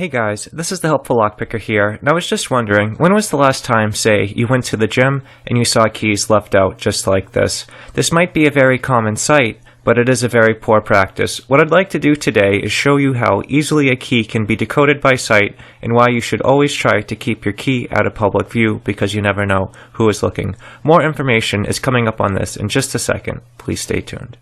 Hey guys, this is the Helpful Lockpicker here, and I was just wondering, when was the last time, say, you went to the gym and you saw keys left out just like this? This might be a very common sight, but it is a very poor practice. What I'd like to do today is show you how easily a key can be decoded by sight and why you should always try to keep your key out of public view because you never know who is looking. More information is coming up on this in just a second. Please stay tuned.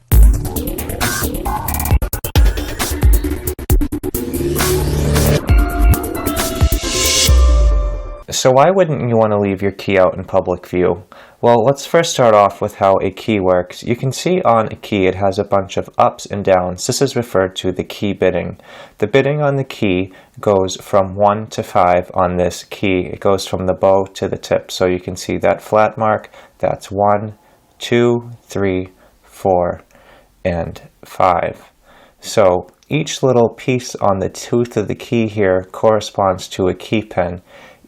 So why wouldn't you want to leave your key out in public view? Well, let's first start off with how a key works. You can see on a key it has a bunch of ups and downs. This is referred to the key bidding. The bidding on the key goes from 1 to 5 on this key. It goes from the bow to the tip. So you can see that flat mark, that's 1, 2, 3, 4, and 5. So each little piece on the tooth of the key here corresponds to a key pin.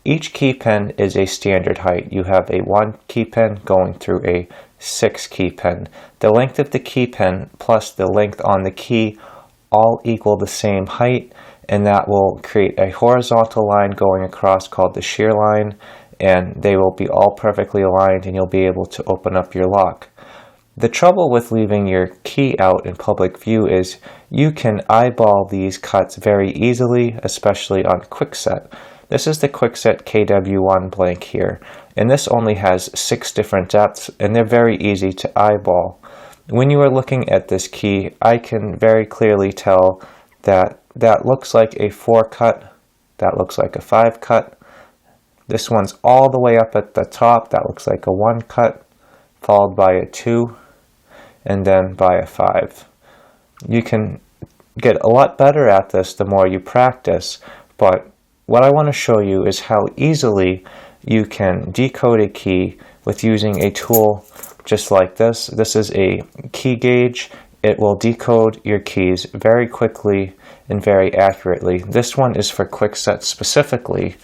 Each key pin is a standard height. You have a 1 key pin going through a 6 key pin. The length of the key pin plus the length on the key all equal the same height, and that will create a horizontal line going across called the shear line, and they will be all perfectly aligned and you'll be able to open up your lock. The trouble with leaving your key out in public view is you can eyeball these cuts very easily, especially on Kwikset. This is the Kwikset KW1 blank here, and this only has 6 different depths, and they're very easy to eyeball. When you are looking at this key, I can very clearly tell that that looks like a 4 cut, that looks like a 5 cut. This one's all the way up at the top, that looks like a 1 cut, followed by a 2, and then by a 5. You can get a lot better at this the more you practice, but what I want to show you is how easily you can decode a key with using a tool just like this. This is a key gauge. It will decode your keys very quickly and very accurately. This one is for Kwikset specifically,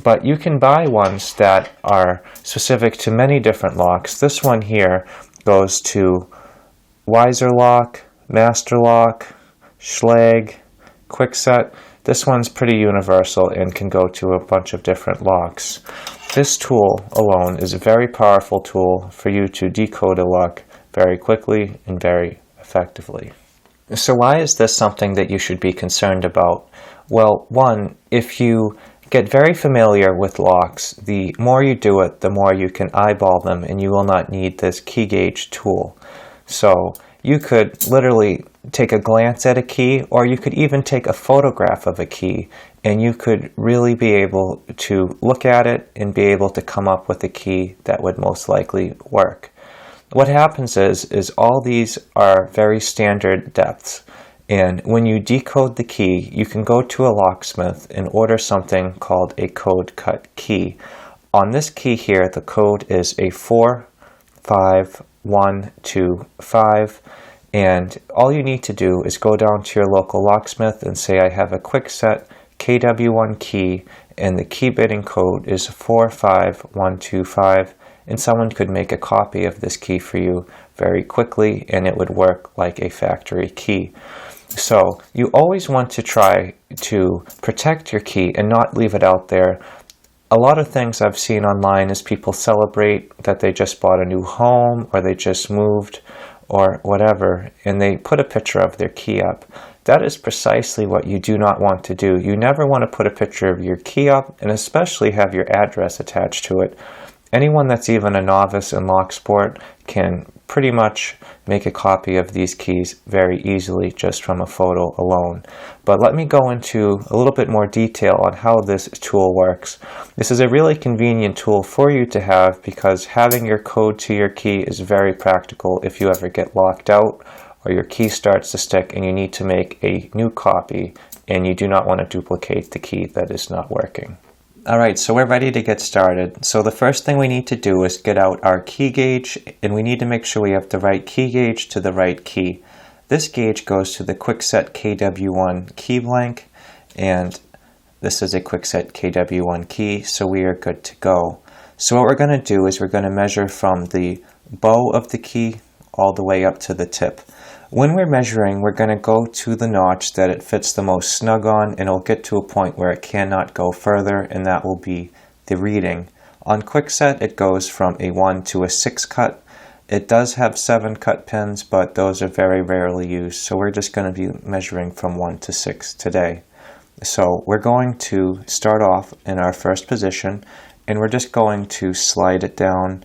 but you can buy ones that are specific to many different locks. This one here goes to Wiser Lock, Master Lock, Schlage, Kwikset. This one's pretty universal and can go to a bunch of different locks. This tool alone is a very powerful tool for you to decode a lock very quickly and very effectively. So why is this something that you should be concerned about? Well, one, if you get very familiar with locks, the more you do it, the more you can eyeball them and you will not need this key gauge tool. So you could literally take a glance at a key, or you could even take a photograph of a key, and you could really be able to look at it and be able to come up with a key that would most likely work. What happens is all these are very standard depths, and when you decode the key, you can go to a locksmith and order something called a code cut key. On this key here, the code is a 4, 5, 1, 2, 5, and all you need to do is go down to your local locksmith and say, I have a Kwikset KW1 key and the key bidding code is 45125, and someone could make a copy of this key for you very quickly and it would work like a factory key. So you always want to try to protect your key and not leave it out there. A lot of things I've seen online is people celebrate that they just bought a new home or they just moved or whatever, and they put a picture of their key up. That is precisely what you do not want to do. You never want to put a picture of your key up, and especially have your address attached to it. Anyone that's even a novice in lock sport can pretty much make a copy of these keys very easily just from a photo alone. But let me go into a little bit more detail on how this tool works. This is a really convenient tool for you to have because having your code to your key is very practical if you ever get locked out or your key starts to stick and you need to make a new copy and you do not want to duplicate the key that is not working. Alright, so we're ready to get started. So the first thing we need to do is get out our key gauge, and we need to make sure we have the right key gauge to the right key. This gauge goes to the Kwikset KW1 key blank, and this is a Kwikset KW1 key, so we are good to go. So what we're going to do is we're going to measure from the bow of the key all the way up to the tip. When we're measuring, we're going to go to the notch that it fits the most snug on, and it'll get to a point where it cannot go further, and that will be the reading. On Quickset, it goes from a 1 to a 6 cut. It does have 7 cut pins, but those are very rarely used, so we're just going to be measuring from 1 to 6 today. So we're going to start off in our first position, and we're just going to slide it down,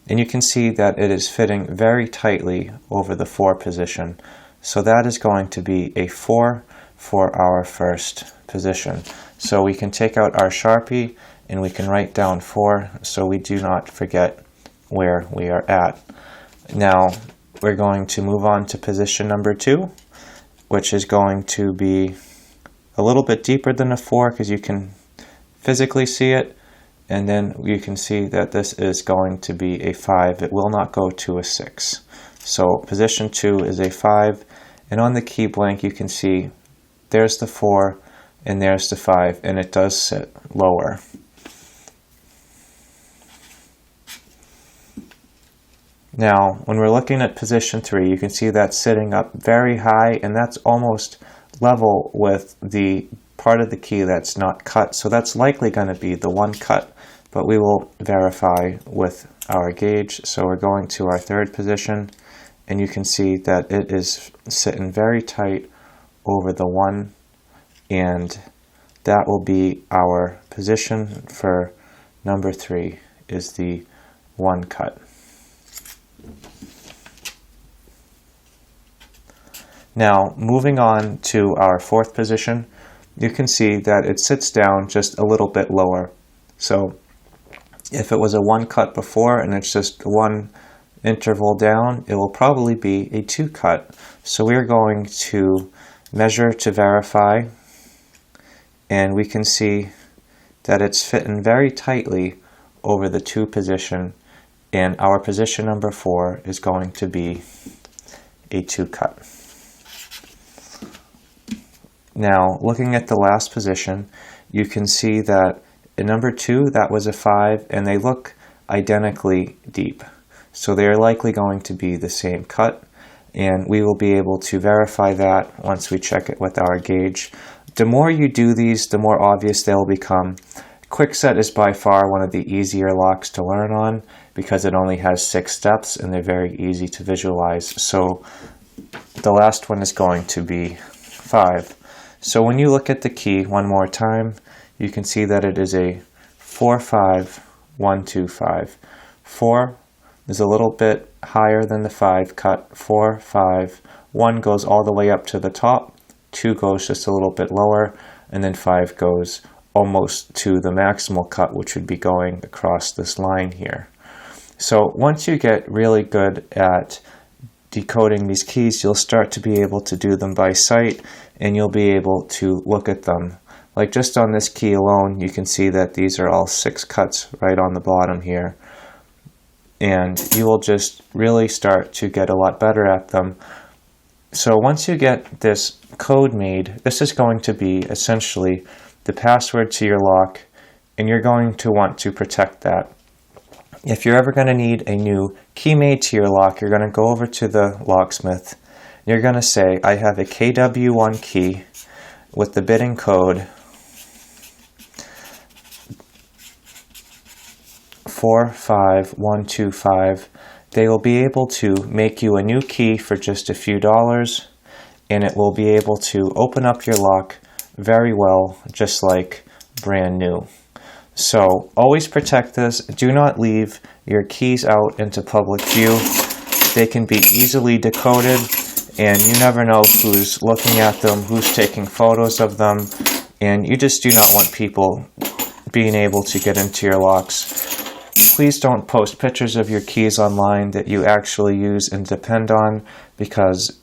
and you can see that it is fitting very tightly over the 4 position. So that is going to be a 4 for our first position. So we can take out our Sharpie and we can write down 4 so we do not forget where we are at. Now we're going to move on to position number 2, which is going to be a little bit deeper than a 4 because you can physically see it. And then you can see that this is going to be a 5. It will not go to a 6. So position 2 is a 5. And on the key blank you can see there's the 4 and there's the 5. And it does sit lower. Now when we're looking at position 3, you can see that sitting up very high, and that's almost level with the part of the key that's not cut. So that's likely going to be the 1 cut. But we will verify with our gauge. So we're going to our third position, and you can see that it is sitting very tight over the 1, and that will be our position for number 3, is the 1 cut. Now moving on to our fourth position, you can see that it sits down just a little bit lower. So if it was a 1 cut before and it's just 1 interval down, it will probably be a 2 cut. So we're going to measure to verify, and we can see that it's fitting very tightly over the 2 position, and our position number 4 is going to be a 2 cut. Now looking at the last position, you can see that in number 2, that was a 5, and they look identically deep. So they are likely going to be the same cut, and we will be able to verify that once we check it with our gauge. The more you do these, the more obvious they'll become. Quickset is by far one of the easier locks to learn on because it only has 6 steps and they're very easy to visualize. So the last one is going to be 5. So when you look at the key one more time, you can see that it is a 4, 5, 1, 2, 5. 4 is a little bit higher than the 5 cut. 4, 5, 1 goes all the way up to the top, 2 goes just a little bit lower, and then 5 goes almost to the maximal cut, which would be going across this line here. So once you get really good at decoding these keys, you'll start to be able to do them by sight, and you'll be able to look at them. Like just on this key alone, you can see that these are all 6 cuts right on the bottom here. And you will just really start to get a lot better at them. So once you get this code made, this is going to be essentially the password to your lock, and you're going to want to protect that. If you're ever going to need a new key made to your lock, you're going to go over to the Locksmith. You're going to say, I have a KW1 key with the bidding code 45125. They will be able to make you a new key for just a few dollars, and it will be able to open up your lock very well, just like brand new. So always protect this. Do not leave your keys out into public view. They can be easily decoded, and you never know who's looking at them, who's taking photos of them, and you just do not want people being able to get into your locks. Please don't post pictures of your keys online that you actually use and depend on, because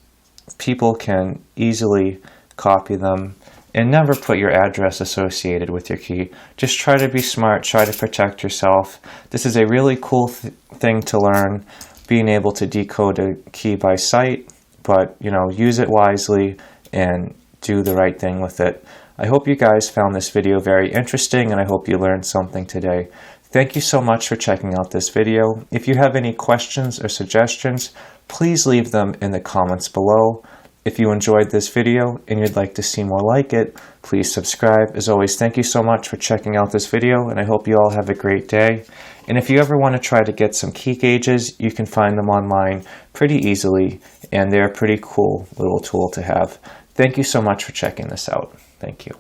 people can easily copy them. And never put your address associated with your key. Just try to be smart, try to protect yourself. This is a really cool thing to learn, being able to decode a key by sight, but use it wisely and do the right thing with it. I hope you guys found this video very interesting, and I hope you learned something today. Thank you so much for checking out this video. If you have any questions or suggestions, please leave them in the comments below. If you enjoyed this video and you'd like to see more like it, please subscribe. As always, thank you so much for checking out this video, and I hope you all have a great day. And if you ever want to try to get some key gauges, you can find them online pretty easily, and they're a pretty cool little tool to have. Thank you so much for checking this out. Thank you.